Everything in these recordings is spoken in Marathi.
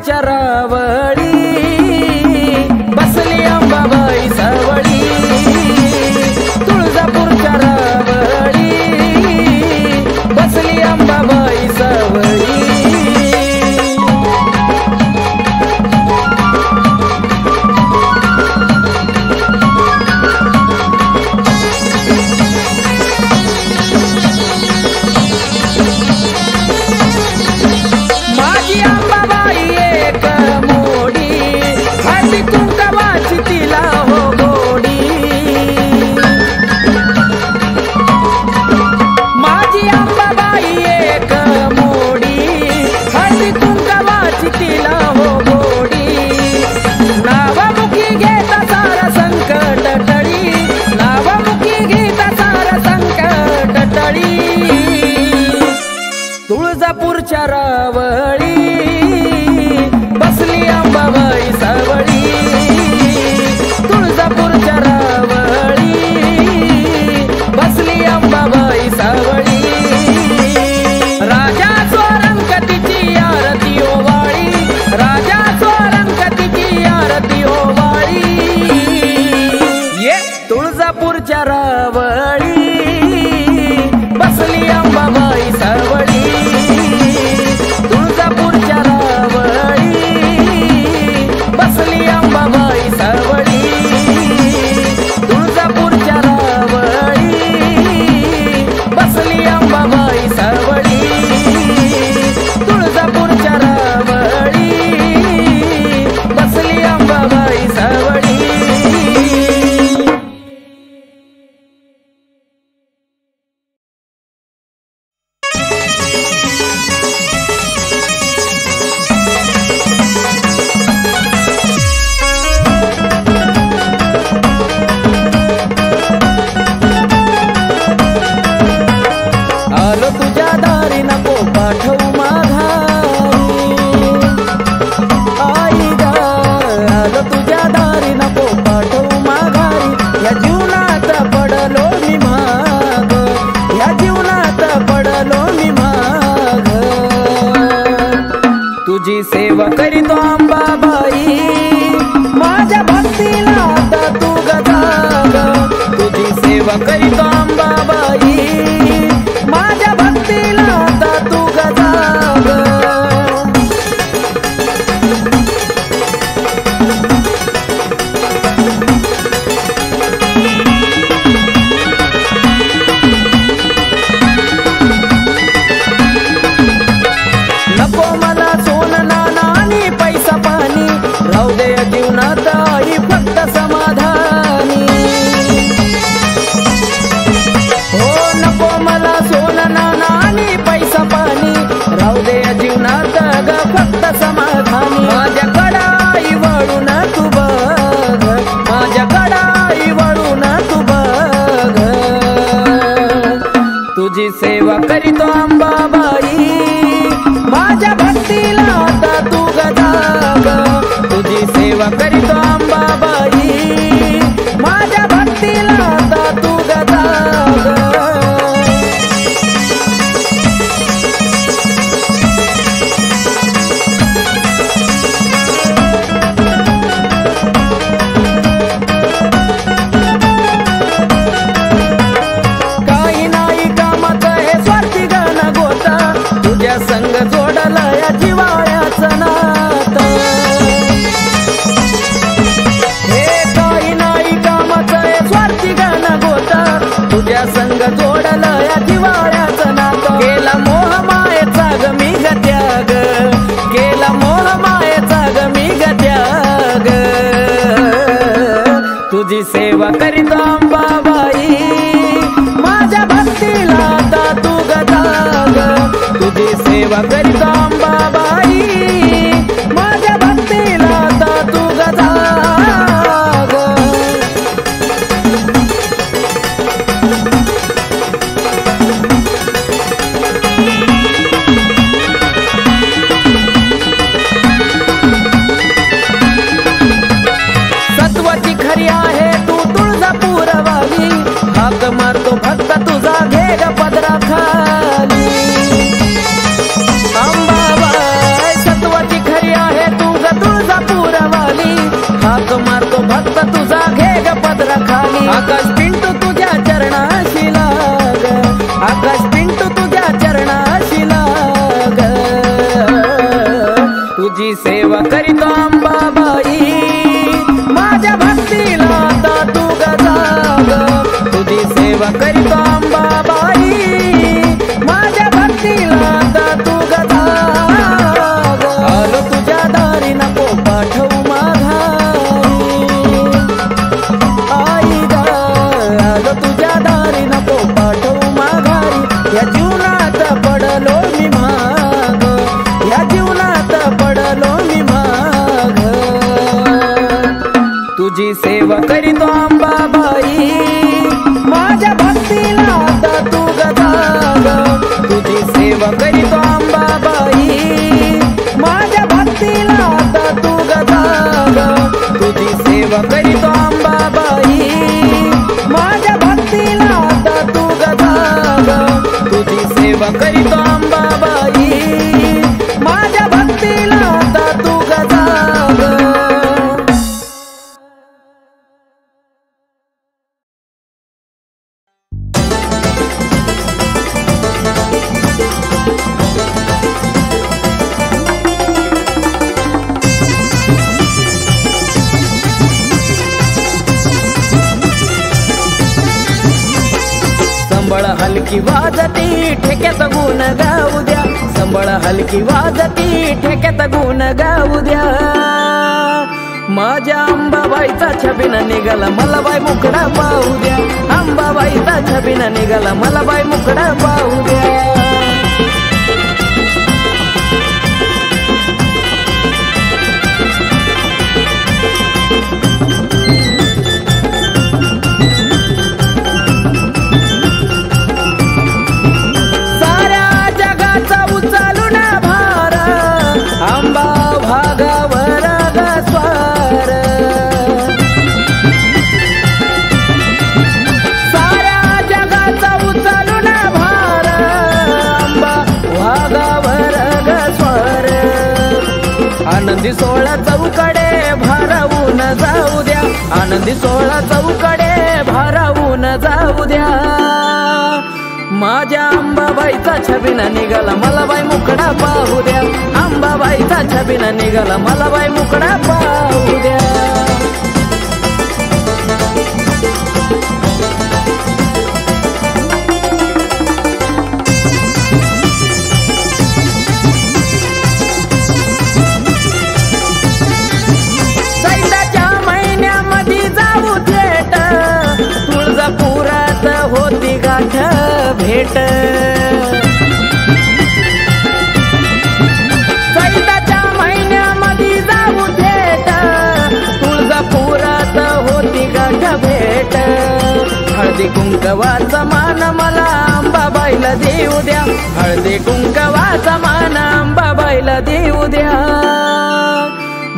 तुळजापूरच्या रावळी बसली अंबाबाई सावळी, तुळजापूरच्या रावळी बसली अंबाबाई सावळी। तुळजापूरच्या रावळी बसली अंबाबाई सावळी, तुळजापूरच्या रावळी बसली अंबाबाई सावळी। राजा स्वरंगतीची आरती ओवाळी, राजा स्वरंगतीची आरती ओवाळी, ये तुळजापूरच्या रावळी बसली अंबाबाई सावळी, तुळजापूरच्या रावळी बसली अंबाबाई सावळी, तुळजापूरच्या रावळी बसली अंबाबाई सावळी, तुळजापूरच्या रावळी बसली अंबाबाई सावळी। आलो तुझ्या दारी नको पाठवू माघारी, आई ग आलो तुझ्या दारी नको पाठवू माघारी, या जीवनात पडलो मी माग, या जीवनात पडलो मी माग, तुझी सेवा करीतो अंबाबाई माझ्या भक्तीला आता तू गजाग, तुझी सेवा करीतो अंबाबाई माझ्या भक्तीला आता तू गजाग। नको मला सोनं नाणं आणि पैसा पाणी, राहू दे जीवनात आई फक्त समाधानी। हो नको मला सोनं नाणं आणि पैसा पाणी, राहू दे जीवनात ग फक्त समाधानी। माझ्याकडं आई वळून तू बघ, माझ्याकडं आई वळून तू बघ, तुझी सेवा करीतो अंबाबाई माझ्या भक्तीला आता तू गजाग, तुझी सेवा करीतो अंबाबाई माझ्या भक्तीला आता तू गजाग। काही नाही कामाचं हे स्वार्थी गाणं गोता, तुझ्या संग जोडलं या जिवाळ्याचं नातं, हे काही नाही कामाचं हे स्वार्थी गाणं गोता, तुझ्या संग जोडलं या जिवाळ्याचं नातं। केला मोह मायेचा ग मी ग त्याग, केला मोह मायेचा ग मी ग त्याग, तुझी सेवा करीतो अंबाबाई माझ्या भक्तीला आता तू गजाग, तुझी सेवा करीतो अंबाबाई माझ्या भक्तीला आता तू गजाग। सत्वची खरी आहे तू तुळजापूरवाली, हाक मारतो फक्त तुझा घे ग पदरा खाली। आकाश पिंटू तुझ्या चरणाशी लाग, तुझी सेवा करीतो अंबाबाई, माझ्या भक्तीला आता तू गजाग, तुझी सेवा करीतो अंबाबाई, माझ्या भक्तीला आता तू गजाग. आलो तुझ्या दारी नको पाठवू माघारी, आई ग आलो तुझ्या दारी नको पाठवू माघारी, या जीवनात पडलो मी माग, या जीवनात पडलो मी माग, तुझी सेवा करीतो अंबाबाई, माझ्या भक्तीला आता तू गजाग, तुझी सेवा करीतो अंबाबाई, माझ्या भक्तीला आता तू गजाग, तुझी सेवा करीतो अंबाबाई, माझ्या भक्तीला आता तू गजाग, तुझी सेवा करीतो अंबाबाई, माझ्या भक्तीला आता तू गजाग. संबळ हलकी वाजती ठेक्यात गुण गाऊ द्या, संबळ हलकी वाजती ठेक्यात गुण गाऊ द्या, माझ्या अंबाबाईचा छबिना निघाला मला बाई मुकडा पाहू द्या, अंबाबाईचा छबिना निघाला मला बाई मुकडा पाहू द्या. आनंदी सोहळा चौकडे भारावून जाऊ द्या, आनंदी सोहळा चौकडे भारावून जाऊ द्या, माझ्या अंबाबाईचा छबिना निघाला मला बाई मुकडा पाहू द्या, अंबाबाईचा छबिना निघाला मला बाई मुकडा पाहू द्या. होती गाठ भेट, चैताच्या महिन्यामध्ये जाऊ थेट, तुळजापुरात होती गाठ भेट, हळदी कुंकवाचा मान मला अंबाबाईला देऊ द्या, हळदी कुंकवाचा मान अंबाबाईला देऊ द्या,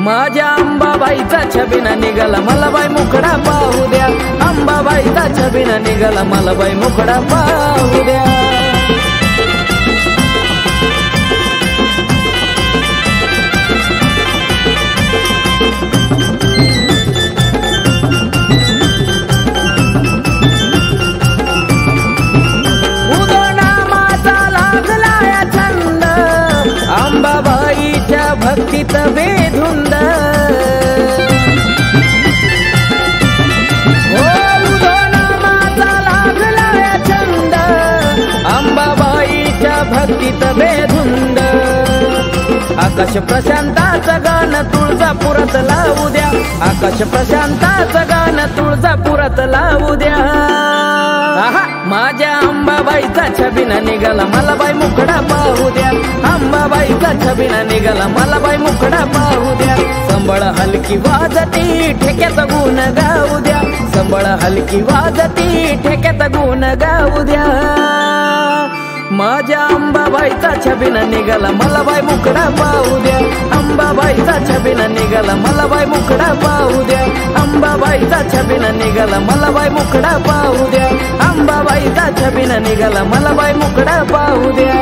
माझ्या अंबाबाईचा छबिना निघाला मला बाई मुकडा पाहू द्या, अंबाबाईचा छबिना निघाला मला बाई मुकडा पाहू द्या. उदोनामाचा लागला या छंद, अंबाबाईच्या भक्तीत बेधुंद, भक्तीत बेधुंद, आकाश प्रशांताचं गाणं तुळजापुरात लावू द्या, आकाश प्रशांताचं गाणं तुळजापुरात लावू द्या, माझ्या अंबाबाईचा छबिना निघाला मला बाई मुकडा पाहू द्या, अंबाबाईचा छबिना निघाला मला बाई मुकडा पाहू द्या. संबळ हलकी वाजती ठेक्यात गुण गाऊ द्या, संबळ हलकी वाजती ठेक्यात गुण गाऊ द्या, माझ्या अंबाबाईचा छबिना निघाला मला बाई मुकडा पाहू द्या, अंबाबाईचा छबिना निघाला मला बाई मुकडा पाहू द्या, अंबाबाईचा छबिना निघाला मला बाई मुकडा पाहू द्या, अंबाबाईचा छबिना निघाला मला बाई मुकडा पाहू द्या.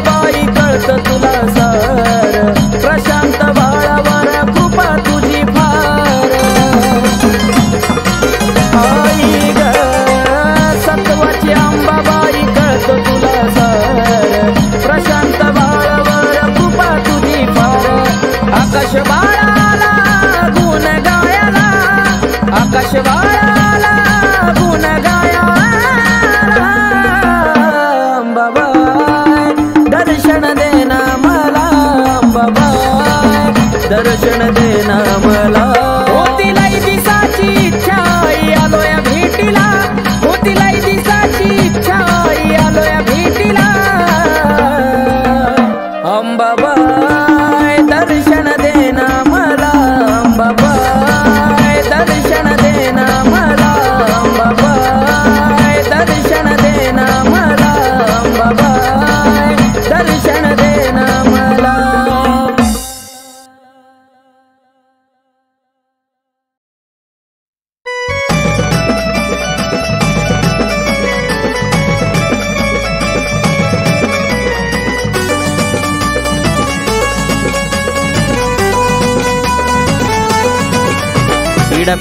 अंबाबाई कळत तुला सार प्रशांत बाळावर कृपा तुझी फार आई ग सत्वाची अंबाबाई कळत तुला सार प्रशांत बाळावर कृपा तुझी फार आकाश बाळाला गुण गायला आकाश बाळाला गुण गायला अंबाबाई दर्शन देना मला अंबाबाई दर्शन देना मला होतीलाई दिसाची इच्छा आलोया भेटीला होतीलाई दिसाची इच्छा आलोया भेटीला अंबाबाई दर्शन देना मला अंबाबाई दर्शन देना मला अंबाबाई दर्शन देना मला अंबाबाई दर्शन देना मला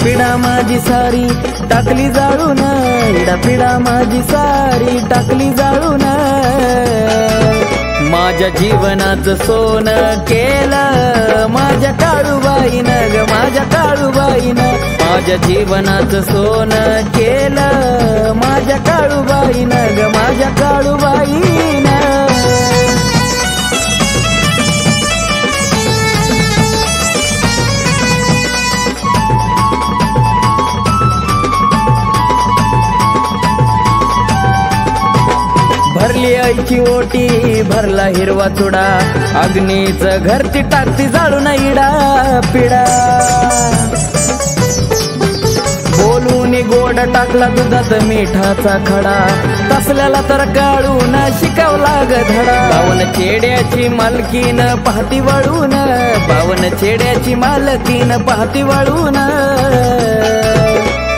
पिढा माझी सारी टाकली जाळून पिढा माझी सारी टाकली जाळून माझ्या जीवनाचं सोनं केलं माझ्या काळूबाईनं ग माझ्या काळूबाईनं माझ्या जीवनाचं सोनं केलं माझ्या काळूबाईनं ग माझ्या काळूबाईनं भरली आईची ओटी भरला हिरवा चुडा अग्नीच घर ती टाकती जाळून इडा पिडा बोलून गोड टाकला दुधात मिठाचा खडा तसल्याला तर काढून शिकवला ग धडा पावन चेड्याची मालकीन पाहती वळून पावन चेड्याची मालकीन पाहती वळून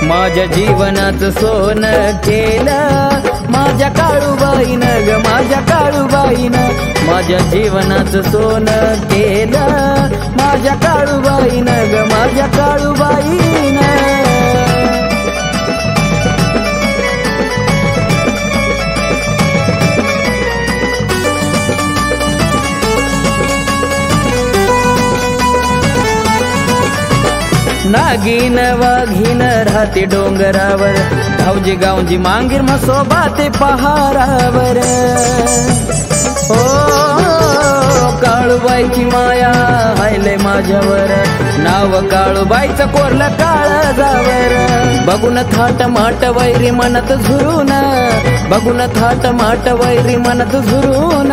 माझ्या जीवनाचं सोनं केलं माझ्या काळूबाईनं ग माझ्या काळूबाईनं माझ्या जीवनाचं सोनं केलं माझ्या काळूबाईनं ग माझ्या काळूबाईनं नागिन वाघीन राहते डोंगरावर धावजी गावजी मांगीर मसोबा ते पहारावर ओ काळूबाईची माया हायले माझ्यावर नाव काळूबाईचं कोरलं काळजावर बघून थाट माट वैरी मनत झुरून बघून थाट माट वैरी मनत झुरून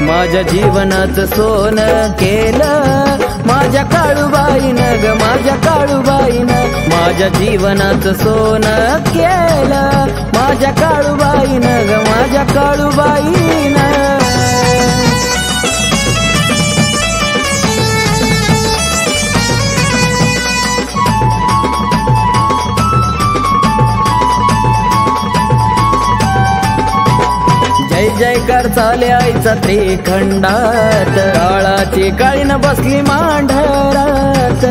माझ्या जीवनाचं सोनं केलं माझ्या काळूबाईनं ग माझ्या काळूबाईनं माझ्या जीवनाचं सोनं केलं माझ्या काळूबाईनं ग माझ्या काळूबाईनं जय जयकार चाले आईचा त्रिखंडात काळाची काळीन बसली मांढरात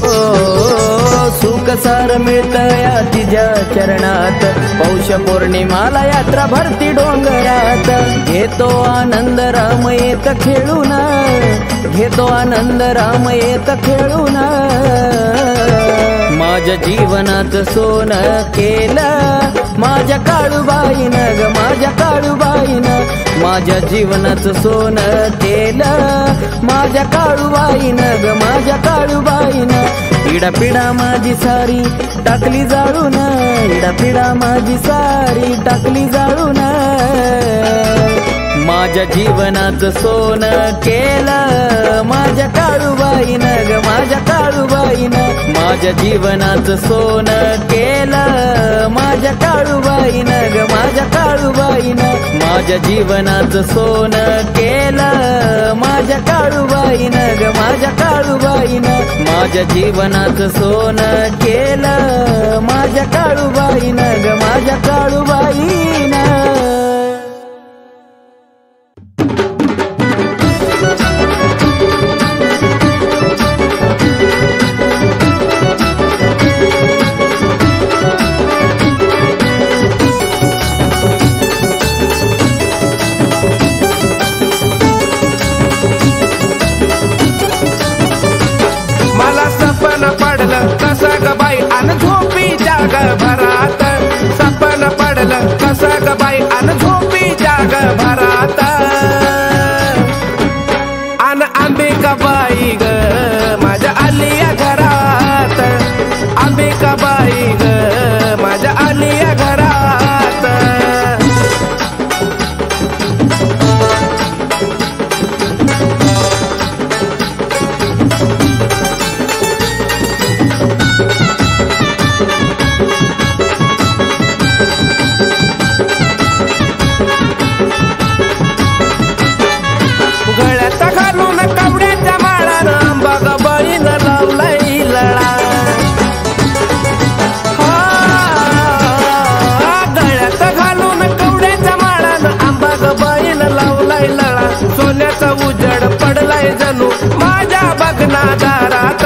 ओ सुख सार मिळत या तिच्या चरणात पौष पौर्णिमाला यात्रा भरती डोंगरात घेतो आनंद राम येत खेळून घेतो आनंद राम येत खेळून माझ्या जीवनाचं सोनं केलं माझ्या काळूबाईनं ग माझ्या काळूबाईनं माझ्या जीवनाचं सोनं केलं माझ्या काळूबाईनं ग माझ्या काळूबाईनं इडा पिढा माझी सारी टाकली जाळून इडा पिढा माझी सारी टाकली जाळून माझ्या जीवनाचं सोनं केलं माझ्या काळूबाईनं ग माझ्या काळूबाईनं माझ्या जीवनाचं सोनं केलं माझ्या काळूबाईनं ग माझ्या काळूबाईनं माझ्या जीवनाचं सोनं केलं माझ्या काळूबाईनं ग माझ्या काळूबाईनं माझ्या जीवनाचं सोनं केलं माझ्या काळूबाईनं ग माझ्या काळूबाईनं बाई अन झोपी जाग भरात अन अंबिकाबाई ग माझ्या आलिया घरात अंबिकाबाई ग माझ्या आलिया घरात गळ्यात घालून कवड्याच्या माळानं अंबाबाईनं लावलाय लळा गळ्यात घालून कवड्याच्या माळानं अंबाबाईनं लावलाय लळा सोन्याचा उजड पडलाय जणू माझ्या बगनादारात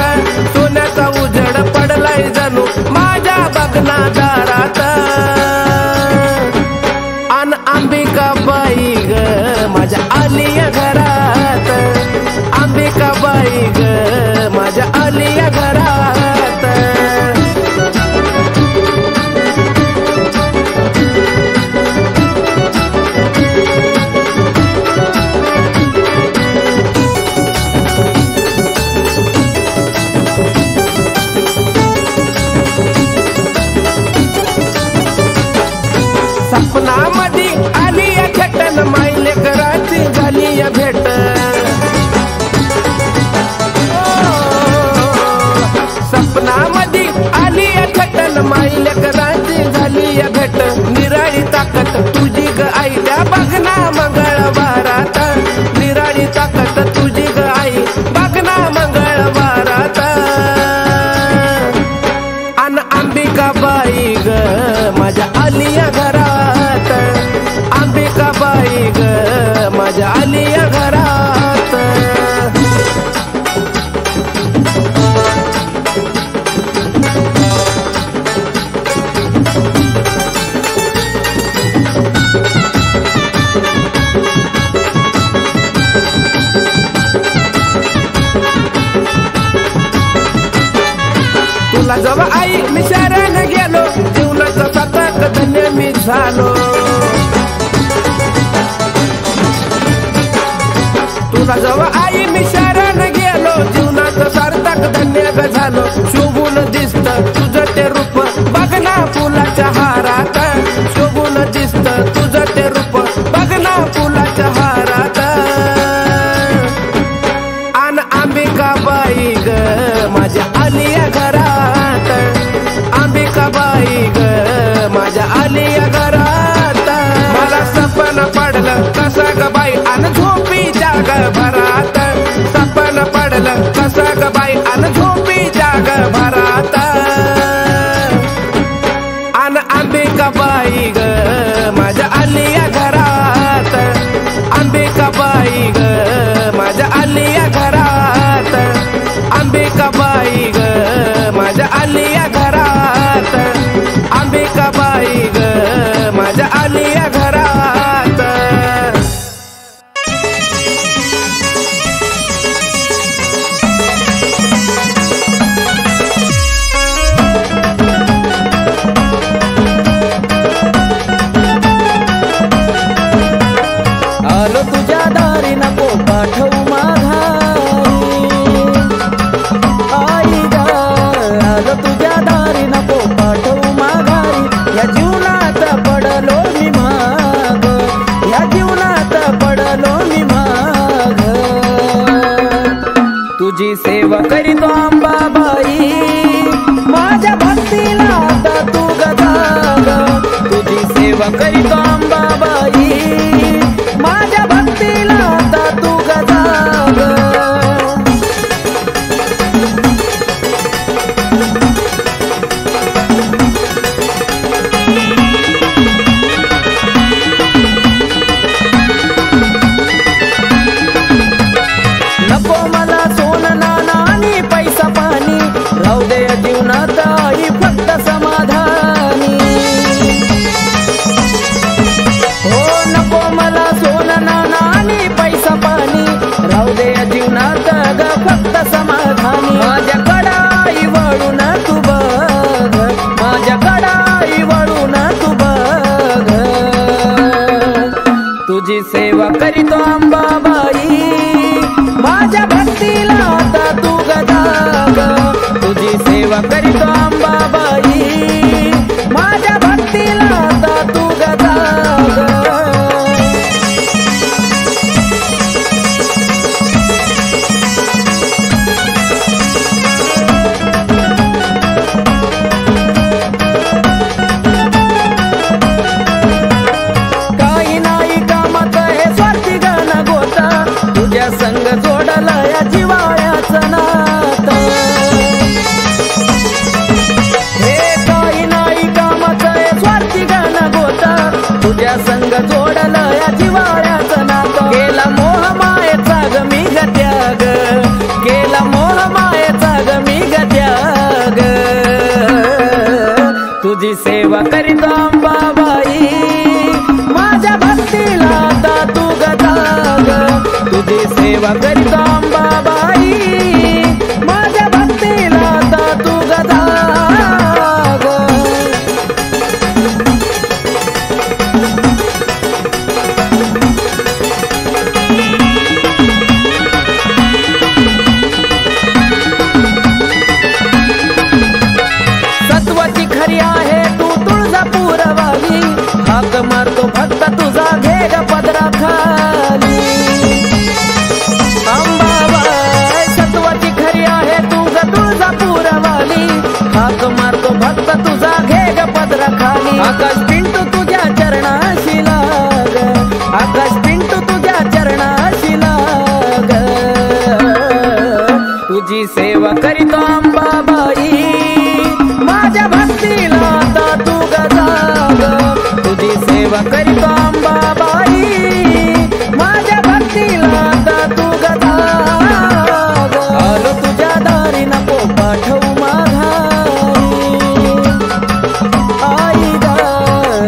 सोन्याचा उजड पडलाय जणू माझ्या बगनादारात अन अंबिकाबाई ग माझ्या आलिया घरात अंबिकाबाई ग माझ्या आलिया घरात सपनामध्ये आलिया खेटन मायले कराची झाली या भेट सपनामध्ये आलिया खेटन मायले कराची झाली या भेट निराळी ताकद तुझी ग आई त्या बघना मंगळवारात निराळी ताकद तुझी ग आई बघना मंगळवारात अन अंबिकाबाई ग माझ्या आलिया घरात अंबिकाबाई ग माझ्या आलिया घरात तुला जवळ आई मी शरण गेलो जीवनाचं शतक धन्य मी झालो तुला जवळ आई मी शरण गेलो जीवनाचं सार्थक धन्य ग झालो शोभून दिसत तुझं ते रूप बघना फुलाच्या हारात शोभून दिसत तुझं ते रूप बघना फुलाच्या हारात अन अंबिकाबाई ग माझ्या आलिया घरात अंबिकाबाई ग माझ्या आलिया घरात मला सपन पडलं कसा ग बाई अन झोपी जाग भरात सपन पडलं कसा ग बाई अन झोपी जाग भरात अन अंबिकाबाई ग माझ्या आलिया घरात अंबिकाबाई ग माझ्या आलिया घरात अंबिकाबाई ग माझ्या आलिया घरात अंबिकाबाई ग माझ्या आलिया घरात तुझी सेवा करीतो अंबाबाई, माझ्या भक्तीला आता तू गदा ग. तुझी सेवा करीतो अंबाबाई, माझ्या भक्तीला आता तू गदा ग. संग जोडला या जिवाळ्याचं नातं, हे काही नाही कामाचं हे स्वार्थी गाणं गोता. तुझ्या संग जोडला या जिवाळ्याचं नातं, केला मोह मायेचा ग मी ग त्याग, केला मोह मायेचा ग मी ग त्याग. तुझी सेवा करीत अंबाबाई, माझ्या भक्तीला आता तू गदा ग. तुझी सेवा करीत अंबाबाई, माझ्या भक्तीला आता तू गदा ग. सत्वाची खरी आहे तू तुळजापूरवाली, हाक मारतो भक्त तुझा घे ग पदरा खाली. अंबाबाई सत्वाची खरी आहे तू ग तुळजापूरवाली, हाक मारतो भक्त तुझा घे ग पदरा खाली. आकाश पिंटू तुझ्या चरणाशी लाग, आकाश पिंटू तुझ्या चरणाशी लाग. तुझी सेवा करीतो अंबाबाई, माझ्या भक्तीला आता तू गदा ग. तुझी सेवा करीतो अंबाबाई, माझ्या भक्तीला आता तू गदा ग. आलो तुझ्या दारी नको पाठवू माघारी, आई ग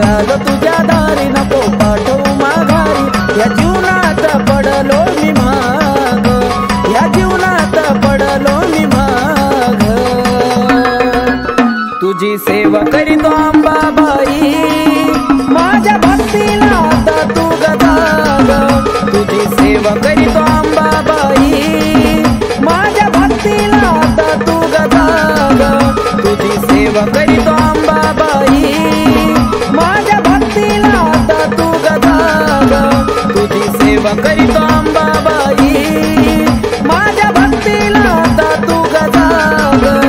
आलो तुझ्या दारी नको पाठवू माघारी. या जीवनात पडलो मी माग, या जीवनात पडलो मी माग. तुझी सेवा करीतो अंबाबाई, माझ्या भक्तीला आता तू गदा ग. तुझी सेवा करीतो अंबाबाई, माझ्या भक्तीला आता तू गदा ग. तुझी सेवा करीतो अंबाबाई, माझ्या भक्तीला आता तू गदा ग. तुझी सेवा करीतो अंबाबाई, माझ्या भक्तीला आता तू गदा ग.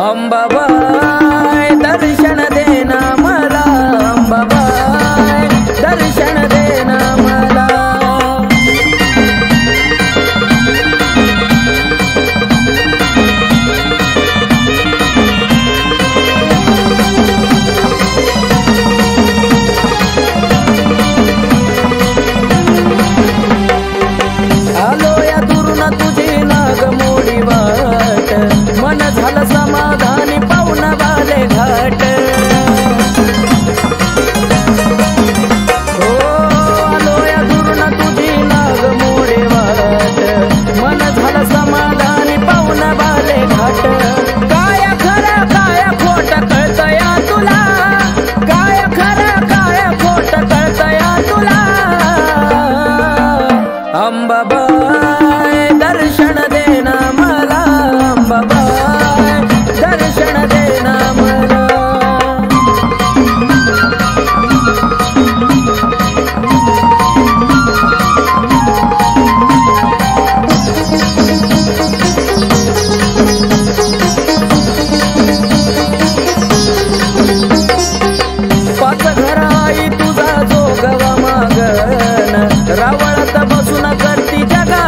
अंबाबाई दर्शन देना मला, अंबाबाई दर्शन देना मला. आलो या दुरून तुझी नाग मोडी वाट, मन झालं समाधानी पाहुण बाले घाट. हो आलो या दुरून तुझी नाग मोडी वाट, मन झालं समाधानी पाहुण बाले घाट. काय खरं काय खोट कळतया तुला, काय खरं काय खोट कळतया तुला. अंबाबाई दर्शन देना मला, अंबाबाई दर्शन देना मला. पाच घराई तुझा जोगवा मागन, रावळात बसून करती जगा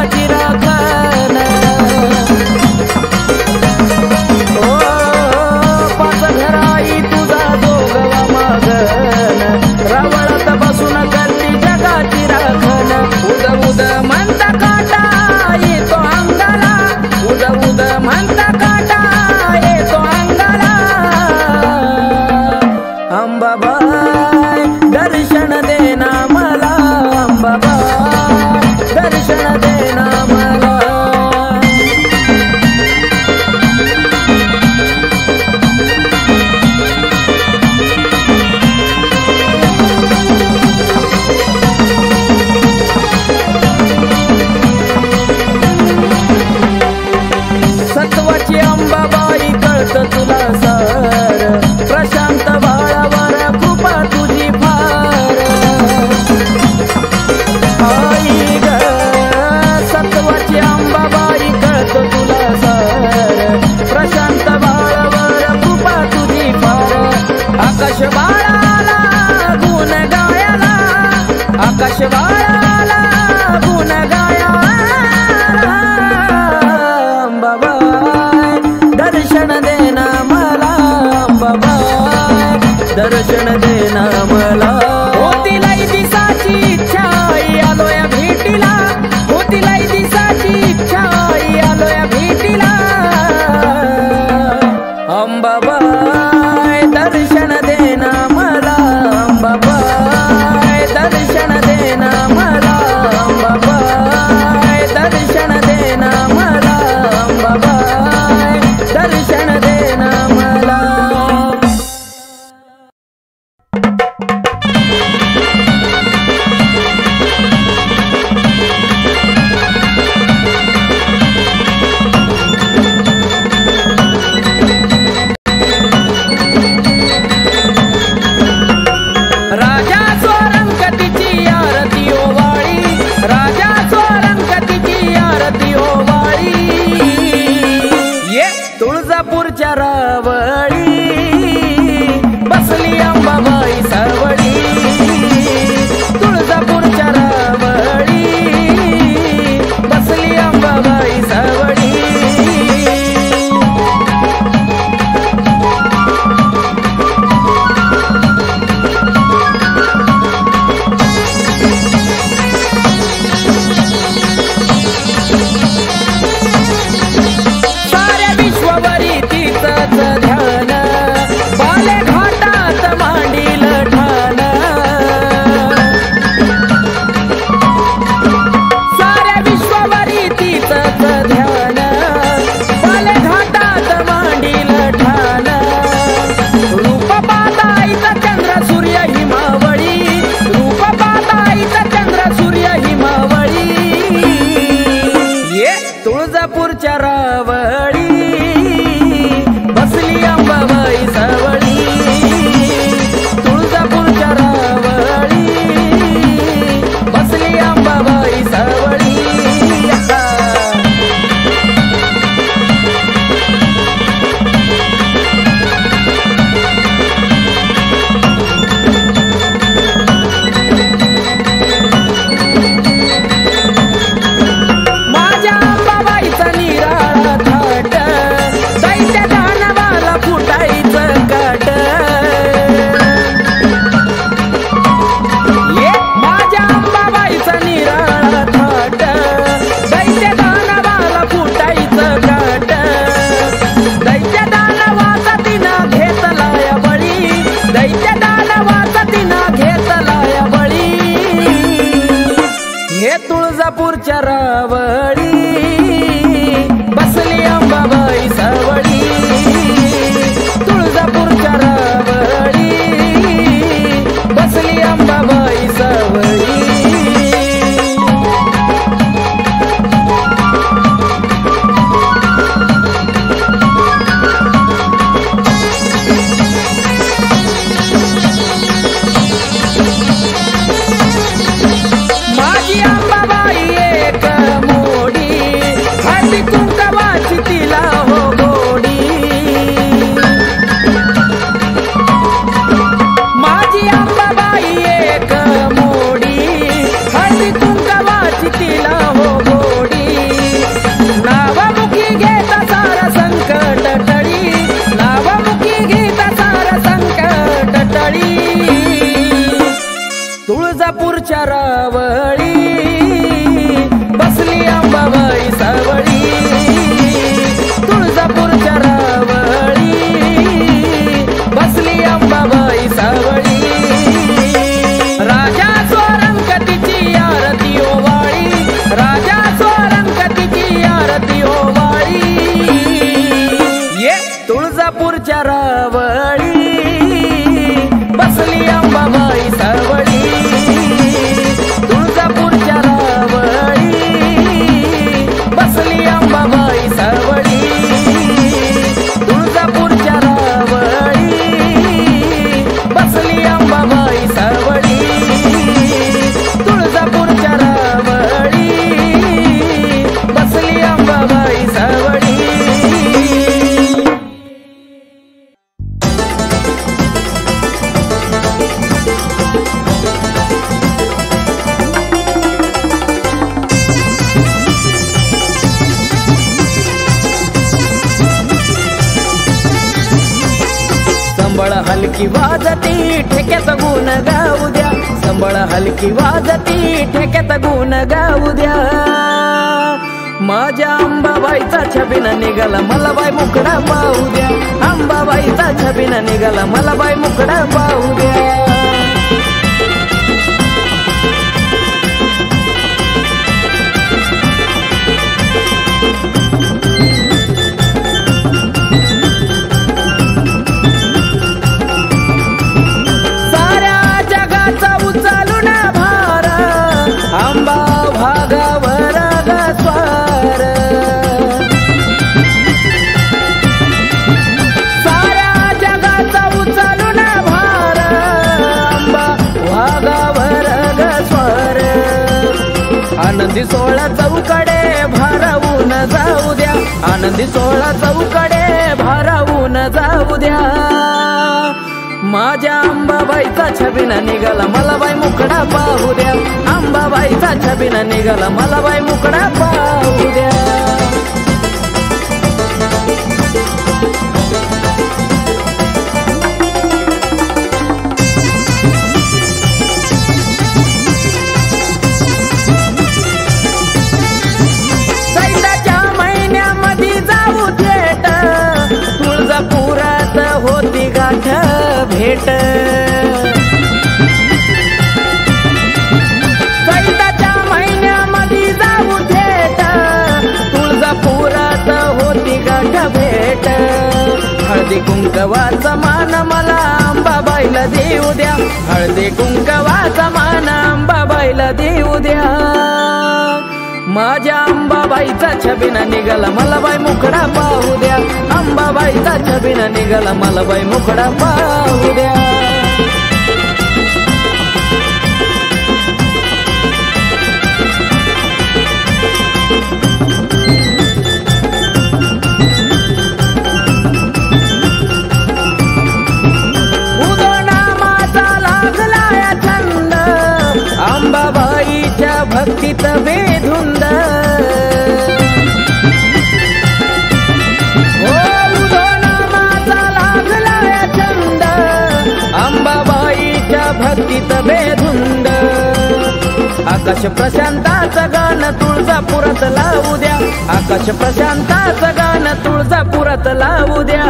तुळजापूरच्या रावळी बसली अंबाबाई सावळी, तुळजापूरच्या रावळी बसली अंबाबाई सावळी। माझी अंबाबाई एक मोडी, हळदी कुंकवाची तिला हो गोडी। माझी अंबाबाई एक मोडी, हळदी कुंकवाची तिला हो गोडी। नावामुखी घेता सारा संकट टळी, नावामुखी घेता सारा संकट टळी। तुळजापूरच्या रावळी बसली अंबाबाई सावळी, तुळजापूरच्या रावळी बसली अंबाबाई सावळी। राजा स्वरंगतीची आरती ओवाळी, राजा स्वरंगतीची आरती ओवाळी। ये तुळजापूरच्या रावळी बसली अंबाबाई सावळी, तुळजापूरच्या रावळी बसली अंबाबाई सावळी, तुळजापूरच्या रावळी बसली अंबाबाई सावळी, तुळजापूरच्या रावळी बसली अंबाबाई सावळी। संबळ हलकी वाजती ठेक्यात गुण गाऊ द्या, संबळ हलकी वाजती ठेक्यात गुण गाऊ द्या। माझ्या अंबाबाईचा छबिना निघाला मला बाई मुकडा पाहू द्या, अंबाबाईचा छबिना निघाला मला बाई मुकडा पाहू द्या। अंबा भागावर स्वार, साऱ्या जगाचा उचलून भार, अंबा भागावर स्वार। आनंदी सोहळा चौकडे भारावून जाऊ द्या, आनंदी सोहळा चौकडे भारावून जाऊ द्या। माझ्या अंबाबाईचा छबिना निघाला मला बाई मुकडा पाहू द्या, अंबाबाईचा छबिना निघाला मला बाई मुकडा पाहू द्या। चैत्राच्या महिन्यामध्ये जाऊ थेट, तुळजापुरात होती गाठ भेट। चैत्राच्या महिन्यामध्ये जाऊ थेट, तुळजापुरात होती गाठ भेट। हळदी कुंकवाचा मान मला अंबाबाईला देऊ द्या, हळदी कुंकवाचा मान अंबाबाईला देऊ द्या। माझ्या अंबाबाईचा छबिना निघाला मला बाई मुकडा पाहू द्या, अंबाबाईचा छबिना निघाला मला बाई मुकडा पाहू द्या। उदोनामाचा लागला छंद, अंबाबाईच्या भक्तीत बेधुंद। भक्तीत बेधुंद आकाश प्रशांताचं गाणं तुळजापुरात लावू द्या, आकाश प्रशांताचं गाणं तुळजापुरात लावू द्या।